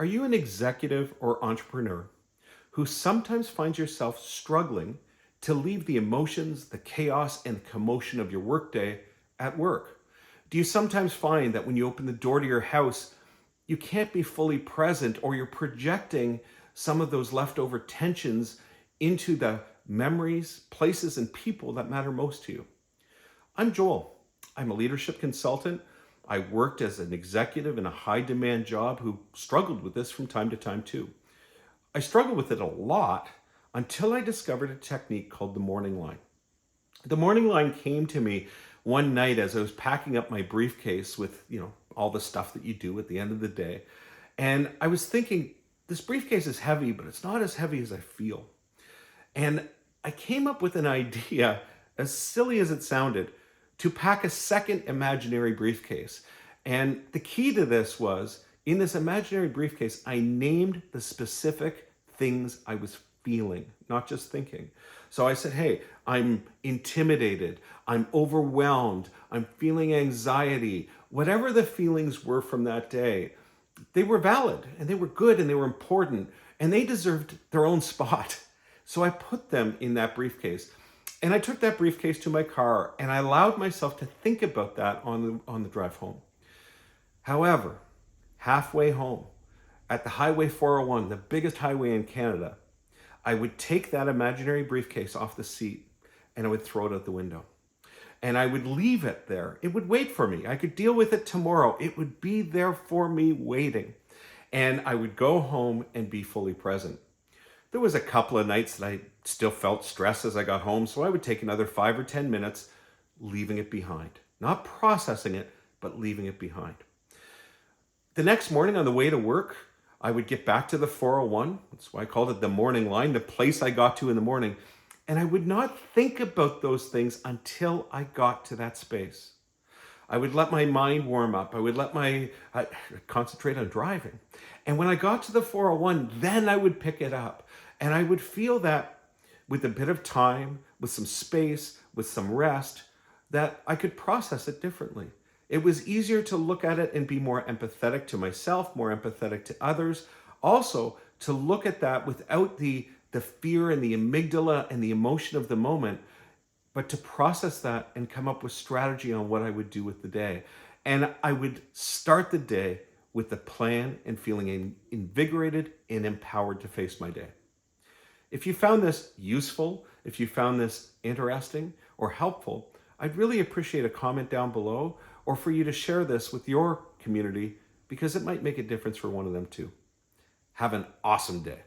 Are you an executive or entrepreneur who sometimes finds yourself struggling to leave the emotions, the chaos, and the commotion of your workday at work? Do you sometimes find that when you open the door to your house, you can't be fully present or you're projecting some of those leftover tensions into the memories, places, and people that matter most to you? I'm Joel. I'm a leadership consultant. I worked as an executive in a high demand job who struggled with this from time to time too. I struggled with it a lot until I discovered a technique called the morning line. The morning line came to me one night as I was packing up my briefcase with, all the stuff that you do at the end of the day. And I was thinking, this briefcase is heavy, but it's not as heavy as I feel. And I came up with an idea, as silly as it sounded, to pack a second imaginary briefcase. And the key to this was, in this imaginary briefcase, I named the specific things I was feeling, not just thinking. So I said, hey, I'm intimidated, I'm overwhelmed, I'm feeling anxiety. Whatever the feelings were from that day, they were valid and they were good and they were important and they deserved their own spot. So I put them in that briefcase. And I took that briefcase to my car and I allowed myself to think about that on the drive home. However, halfway home, at the Highway 401, the biggest highway in Canada, I would take that imaginary briefcase off the seat and I would throw it out the window. And I would leave it there. It would wait for me. I could deal with it tomorrow. It would be there for me waiting. And I would go home and be fully present. There was a couple of nights that I still felt stress as I got home, so I would take another 5 or 10 minutes leaving it behind. Not processing it, but leaving it behind. The next morning on the way to work, I would get back to the 401. That's why I called it the morning line, the place I got to in the morning. And I would not think about those things until I got to that space. I would let my mind warm up. I would let concentrate on driving. And when I got to the 401, then I would pick it up. And I would feel that with a bit of time, with some space, with some rest, that I could process it differently. It was easier to look at it and be more empathetic to myself, more empathetic to others. Also, to look at that without the fear and the amygdala and the emotion of the moment, but to process that and come up with strategy on what I would do with the day. And I would start the day with the plan and feeling invigorated and empowered to face my day. If you found this useful, if you found this interesting or helpful, I'd really appreciate a comment down below or for you to share this with your community because it might make a difference for one of them too. Have an awesome day.